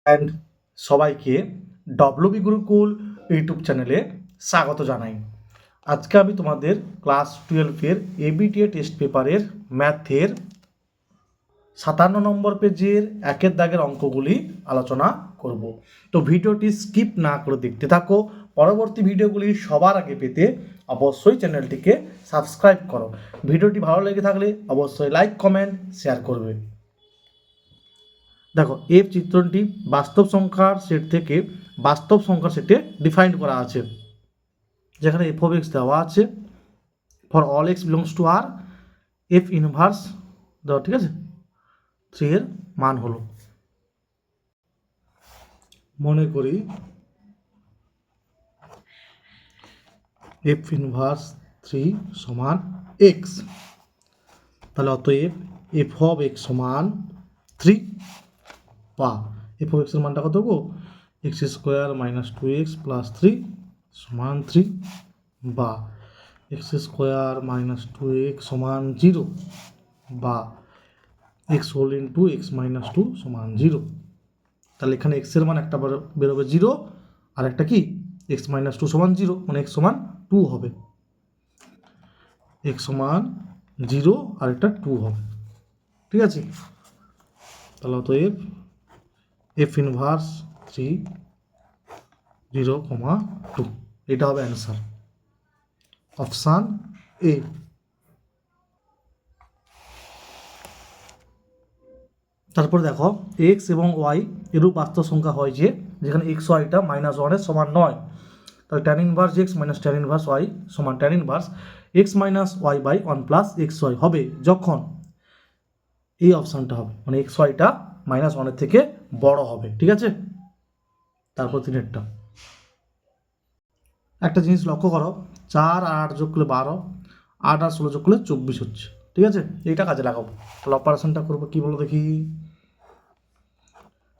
And সবাইকে WB Gurukul YouTube চ্যানেলে স্বাগত জানাই। আজকে আমি তোমাদের ক্লাস 12-এর এবিটিএ টেস্ট পেপারের ম্যাথের 57 নম্বর পেজের একের দাগের অঙ্কগুলি আলোচনা করব। তো ভিডিওটি স্কিপ না করে দেখতে থাকো। পরবর্তী ভিডিওগুলি সবার আগে পেতে অবশ্যই চ্যানেলটিকে সাবস্ক্রাইব করো। ভিডিওটি ভালো লেগে থাকলে অবশ্যই লাইক, কমেন্ট, শেয়ার করবে। দেখো, এফ চিত্রটি বাস্তব সংখ্যার সেট থেকে বাস্তব সংখ্যার সেটে ডিফাইন করা আছে, যেখানে এফ অফ এক্স দেওয়া আছে for all x belongs to R, f inverse দেওয়া, ঠিক আছে, 3 এর মান হলো, মনে করি এফ ইনভার্স 3 সমান এক্স, তাহলে অতএব এফ অফ এক্স সমান 3 বা এফ অফ এক্সের মানটা কত গো, x square minus 2x plus 3 সমান 3, বা এক্স স্কোয়ার মাইনাস 2x সমান 0, বা x whole into x minus 2 সমান 0। তাহলে এখানে এক্সের মান একটা বেরোবে 0, আর একটা কি এক্স মাইনাস 2 সমান 0, মানে এক্স সমান 2 হবে, এক্স সমান 0 আর একটা 2 হবে, ঠিক আছে। তাহলে অতএব এফ ইনভার্স 3 0, 2, এটা হবে অ্যান্সার, অপশান এ। তারপর দেখো, এক্স এবং ওয়াই এরূপ বাস্তব সংখ্যা হয় যে যেখানে এক্স ওয়াইটা -1 সমান নয়, তাহলে tan inverse x minus tan inverse y সমান tan inverse x minus y by 1 plus x y হবে যখন এই অপশানটা হবে, মানে এক্স ওয়াইটা -1 থেকে বড় হবে, ঠিক আছে। তারপর 3-এরটা একটা জিনিস লক্ষ্য করো, 4 আর 8 যোগ করলে 12, 8 আর 16 যোগ করলে 24 হচ্ছে, ঠিক আছে। এইটা কাজে লাগাবো, তাহলে অপারেশনটা করবো কি বলো দেখি।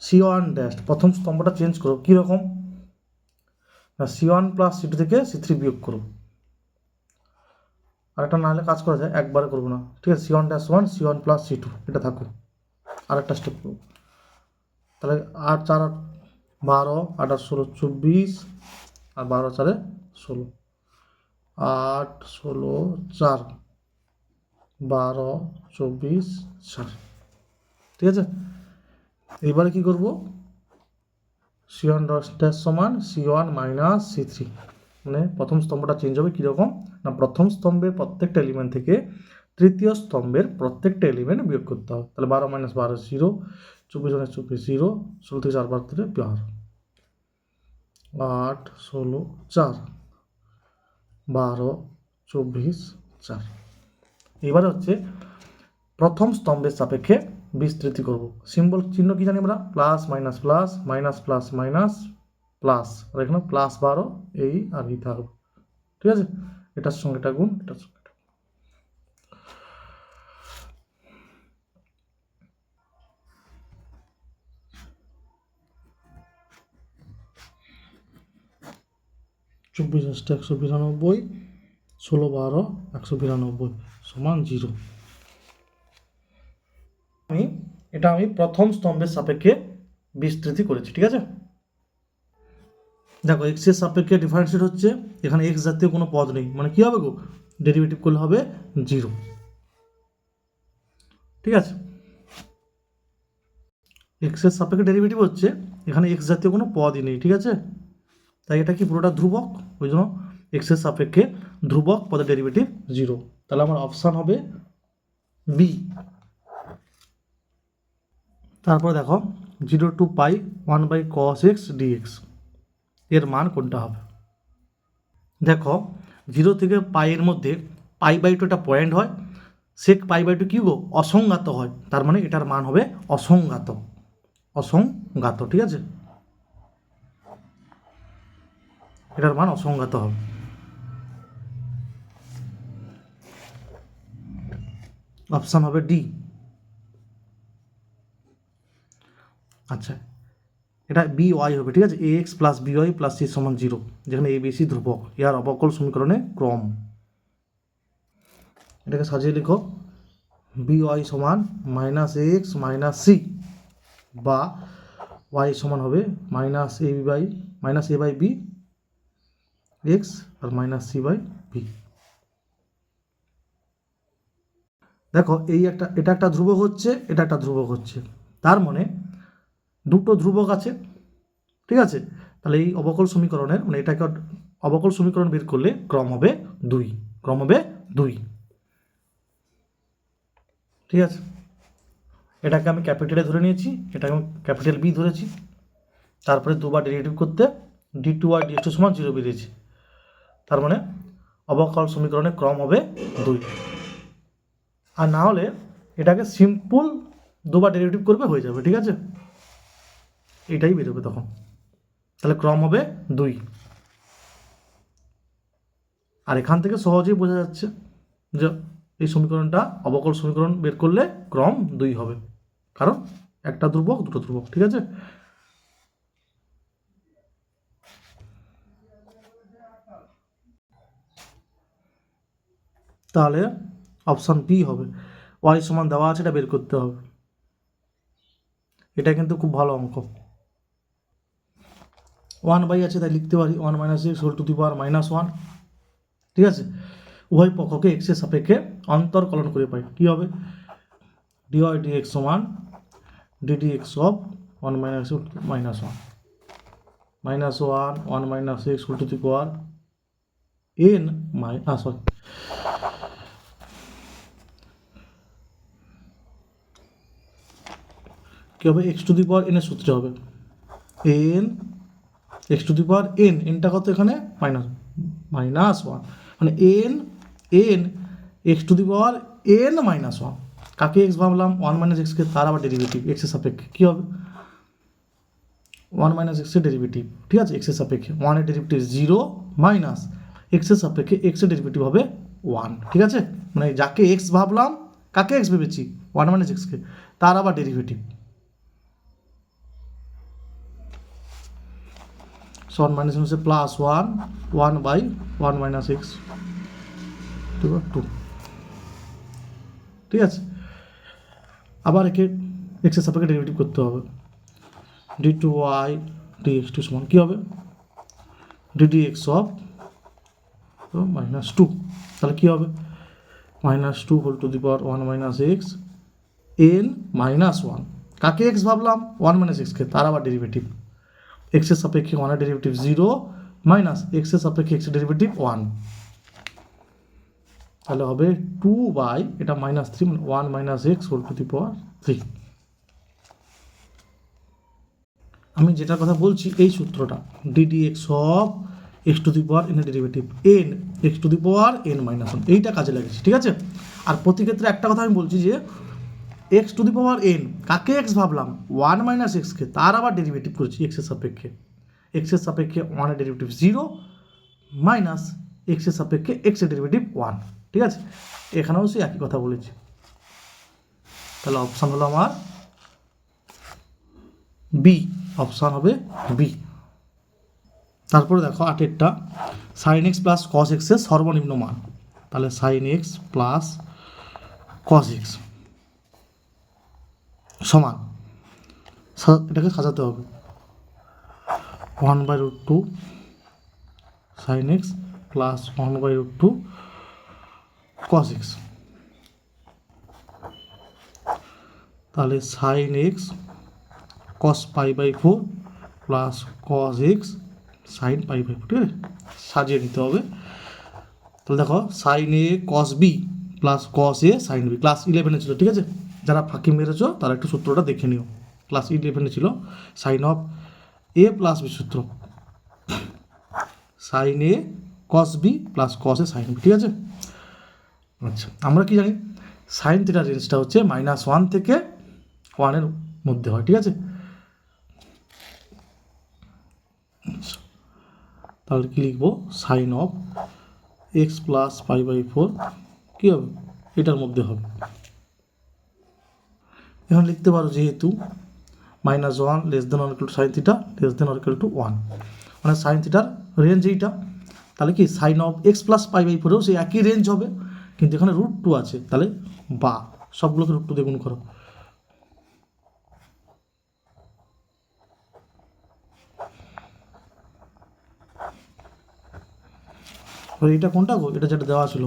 C1 ড্যাশ প্রথম স্তম্ভটা চেঞ্জ করো, কীরকম না, C1 প্লাস C2 থেকে C3 বিয়োগ করো, আরেকটা না হলে কাজ করা যায়, একবারে করবো না, ঠিক আছে। C1 dash 1 C1 plus C2 এটা থাকুক, আরেকটা স্টেপ করবো, তাহলে 8 4 12, 8 আর 16 24, আর 12 4 16, 8 16 4 12 24 4, ঠিক আছে। এবারে কি করব, C1 ড্যাশ সমান C1 মাইনাস C3, মানে প্রথম স্তম্ভটা চেঞ্জ হবে কীরকম না, প্রথম স্তম্ভের প্রত্যেকটা এলিমেন্ট থেকে তৃতীয় স্তম্ভের প্রত্যেকটা এলিমেন্ট বিয়োগ করতে হবে, তাহলে 12 - 12 0, 24 - 24 0, 16 থেকে 4 বাদ দিলে 12, 8 16 4 12 24 4। এবারে হচ্ছে প্রথম স্তম্ভের সাপেক্ষে বিস্তৃতি করব, সিম্বল চিহ্ন কি জানি আমরা, plus minus plus minus plus minus plus, আর এখানে +12 এই আর এই থাকবে, ঠিক আছে। এটার সঙ্গে এটা গুণ, এটার সঙ্গে এটা 24 192, 16 12 192 সমান 0। আমি প্রথম স্তম্ভের সাপেক্ষে বিস্তৃতি করেছি, ঠিক আছে। দেখো, এক্স এর সাপেক্ষে ডিফারেন্সিয়েট হচ্ছে, এখানে এক্স জাতীয় কোনো পদ নেই, মানে কি হবে গো, ডেরিভেটিভ করলে হবে 0, ঠিক আছে। এক্স এর সাপেক্ষে ডেরিভেটিভ হচ্ছে, এখানে এক্স জাতীয় কোনো পদই নেই, ঠিক আছে। তাই এটা কি পুরোটা ধ্রুবক, ওই জন্য এক্স এর সাপেক্ষে ধ্রুবক পদের ডেরিভেটিভ 0, তাহলে আমার অপশান হবে বি। তারপর দেখো 0 to π 1/cos x dx এর মান কোনটা হবে। দেখো 0 থেকে পাইয়ের মধ্যে π/2 একটা পয়েন্ট হয়, sec π/2 কি গো, অসংজ্ঞাত হয়, তার মানে এটার মান হবে অসংজ্ঞাত, অসংজ্ঞাত, ঠিক আছে, এটার মান অসংজ্ঞাত হবে। অপশান হবে ডি। আচ্ছা, এটা বি ওয়াই হবে, ঠিক আছে, ax plus by plus c সমান 0, যেখানে a b c ধ্রুবক, ইয়ার অবকল সমীকরণে ক্রম। এটাকে সাজিয়ে লিখো, by সমান -ax - c, বা ওয়াই সমান হবে minus a by b x আর মাইনাস সি বাই বি। দেখো এটা একটা ধ্রুবক হচ্ছে, এটা একটা ধ্রুবক হচ্ছে, তার মানে দুটো ধ্রুবক আছে, ঠিক আছে। তাহলে এই অবকল সমীকরণের মানে এটাকে অবকল সমীকরণ বের করলে ক্রম হবে 2, ক্রম হবে 2, ঠিক আছে। এটাকে আমি ক্যাপিটালে ধরে নিয়েছি, এটাকে আমি ক্যাপিটাল বি ধরেছি, তারপরে দুবার ডেরিভেটিভ করতে d2 আর dx2 সমান 0 বেরিয়েছে, তার মানে অবকল সমীকরণের ক্রম হবে 2। আর না হলে এটাকে সিম্পল দুবার ডেরিভেটিভ করবে হয়ে যাবে, ঠিক আছে, এটাই বেরোবে তখন। তাহলে ক্রম হবে 2। আর এখান থেকে সহজেই বোঝা যাচ্ছে যে এই সমীকরণটা অবকল সমীকরণ বের করলে ক্রম 2 হবে, কারণ একটা ধ্রুবক দুটো ধ্রুবক, ঠিক আছে। তাহলে অপশান বি হবে, ওয়াই সমান দেওয়া আছে, এটা বের করতে হবে। এটা কিন্তু খুব ভালো অঙ্ক। 1 আছে তাই লিখতে পারি 1 - x whole to the power -1, ঠিক আছে। উভয় পক্ষকে x এর সাপেক্ষে অন্তরকলন করে পাই, কি হবে dy dx সমান ddx of 1 - x -1 -1 - x whole to the power n কি হবে x to the power n এর সূত্রে হবে n x to the power n, nটা কত এখানে -1, মানে n x to the power n -1। কাকে x ভাবলাম 1 - x কে, তার আবার ডেরিভেটিভ x এর সাপেক্ষে কি হবে 1 - x এর ডেরিভেটিভ, ঠিক আছে, x এর সাপেক্ষে 1 এর ডেরিভেটিভ 0 মাইনাস x এর সাপেক্ষে x এর ডেরিভেটিভ হবে 1, ঠিক আছে। মানে যাকে x ভাবলাম, কাকে x ভেবেছি 1 - x কে, তার আবার ডেরিভেটিভ। সো 1 - হচ্ছে +1 1/1 - x 2, ঠিক আছে। আবার একে x এর সাপেক্ষে ডেরিভেটিভ করতে হবে, d2y dx2 সমান কী হবে ddx অফ -2, তাহলে কী হবে -2 whole to the power 1 - x n -1। কাকে x ভাবলাম 1 - x কে, তার আবার ডেরিভেটিভ x এর সাপেক্ষে 1 এর ডেরিভেটিভ 0 মাইনাস x এর সাপেক্ষে x এর ডেরিভেটিভ 1, তাহলে হবে 2 এটা -3 1 - x হোল টু দি পাওয়ার 3। আমি যেটার কথা বলছি এই সূত্রটা ddx of x to the power n এর derivative n x to the power n -1, এইটা কাজে লাগেছে, ঠিক আছে। আর প্রতি ক্ষেত্রে একটা কথা আমি বলছি যে x to the power n, কাকে x ভাবলাম 1 - x কে, তার আবার ডেরিভেটিভ করেছি x এর সাপেক্ষে 1 এর ডেরিভেটিভ 0 মাইনাস x এর সাপেক্ষে x এর ডেরিভেটিভ 1, ঠিক আছে। এখানেও সেই একই কথা বলেছি। তাহলে অপশান হলো আমার বি, অপশান হবে বি। তারপরে দেখো 8এরটা sin x plus cos x এর সর্বনিম্ন মান, তাহলে sin x plus cos x সমান, এটাকে সাজাতে হবে 1/√2 sin x plus 1/√2 cos x, তাহলে sin x cos π/4 plus cos x sin π/4, ঠিক আছে, সাজিয়ে নিতে হবে। তাহলে দেখো sin a cos b plus cos a sin b, class 11 ছিল, ঠিক আছে। যারা ফাঁকি মেরেছো তারা একটু সূত্রটা দেখে নিও, ক্লাস 11 ছিল sine of a plus b সূত্র, sine a cos b plus cos a sin b, ঠিক আছে। আচ্ছা, আমরা কি জানি সাইন থিটার রেঞ্জটা হচ্ছে -1 থেকে 1 এর মধ্যে হয়, ঠিক আছে। তাহলে কি লিখবো সাইন অফ x প্লাস π/4 কী হবে এটার মধ্যে হবে। এখন লিখতে পারো যেহেতু -1 less than or equal to sine theta less than or equal to 1, মানে সাইন থিটার রেঞ্জ এইটা, তাহলে কি সাইন অফ x প্লাস π/4ও সেই একই রেঞ্জ হবে, কিন্তু এখানে √2 আছে, তাহলে বা সবগুলোকে √2 দিয়ে গুণ করো, এবার এটা কোনটা গো, এটা যেটা দেওয়া ছিল,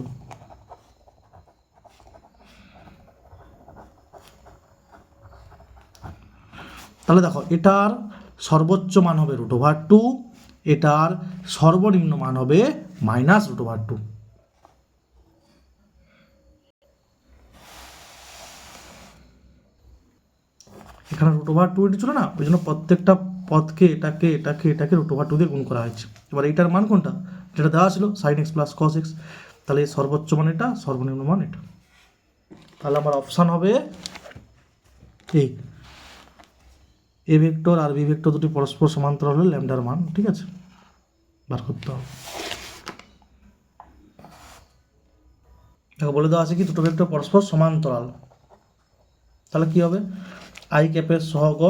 তাহলে দেখো এটার সর্বোচ্চ মান হবে √2, এটার সর্বনিম্ন মান হবে -√2। এখানে √2 এটি ছিল না, ওই জন্য প্রত্যেকটা পদকে এটাকে এটাকে এটাকে √2 দিয়ে গুণ করা হয়েছে। এবার এটার মান কোনটা, যেটা দেওয়া ছিল sin x + cos x, তাহলে এই সর্বোচ্চ মান এটা, সর্বনিম্ন মান এটা। তাহলে আমার অপশান হবে এই এ ভেক্টর আর বি ভেক্টর দুটি পরস্পর সমান্তরাল হলে ল্যামডার মান, ঠিক আছে, বার করতে হবে। দেখো বলে দেওয়া আছে কি দুটো ভেক্টর পরস্পর সমান্তরাল, তাহলে কি হবে, i ক্যাপের সহগ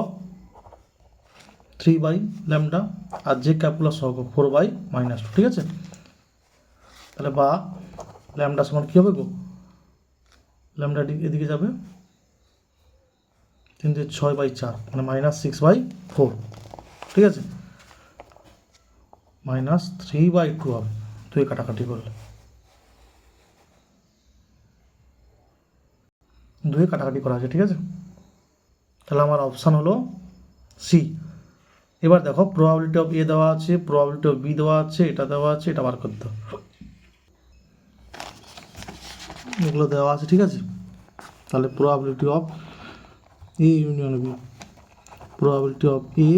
3/λ আর j ক্যাপগুলোর সহগ 4/-2, ঠিক আছে। তাহলে বা ল্যামডা সমান কী হবে গো, ল্যামডা এদিকে যাবে 3 × 6/4 মানে -6/4, ঠিক আছে, -3/2 হবে 2 কাটাকাটি করলে, 2 কাটাকাটি করা আছে, ঠিক আছে। তাহলে আমার অপশান হলো সি। এবার দেখো প্রবাবিলিটি অফ এ দেওয়া আছে, প্রবাবিলিটি অফ বি দেওয়া আছে, এটা দেওয়া আছে, এটা বার করতে হবে, এগুলো দেওয়া আছে, ঠিক আছে। তাহলে probability of A union B, probability of A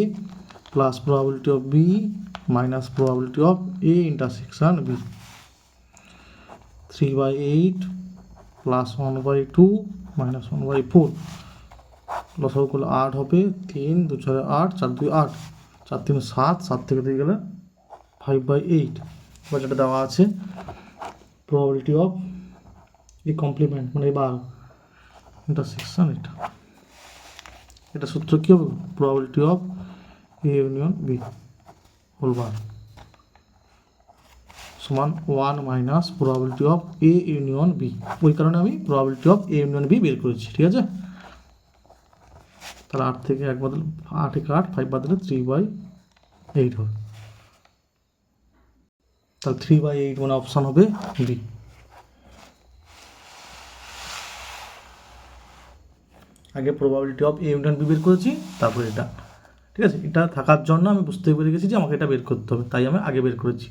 plus probability of B minus probability of A intersection B, 3/8 plus 1/2 minus 1/4, লসাগু করলে 8 হবে, 3 2 4 8 4 2 8 4 3 7, 7 থেকে দিয়ে গেলে 5/8। এবার যেটা দেওয়া আছে প্রবাবিলিটি অফ এই কমপ্লিমেন্ট মানে এবার ইন্টারসেকশন, এটা সূত্র কী হবে, probability of A union B whole bar সমান 1 minus probability of A union B, ওই কারণে আমি probability of A union B বের করেছি, ঠিক আছে। তাহলে 8 থেকে 1 বাদলে 8 থেকে 8 5 বাদলে 3/8 হবে, তাহলে 3/8 মানে অপশান হবে বি। আগে probability of A union B বের করেছি, তারপরে এটা, ঠিক আছে। এটা থাকার জন্য আমি বুঝতে পেরে গেছি যে আমাকে এটা বের করতে হবে, তাই আমি আগে বের করেছি।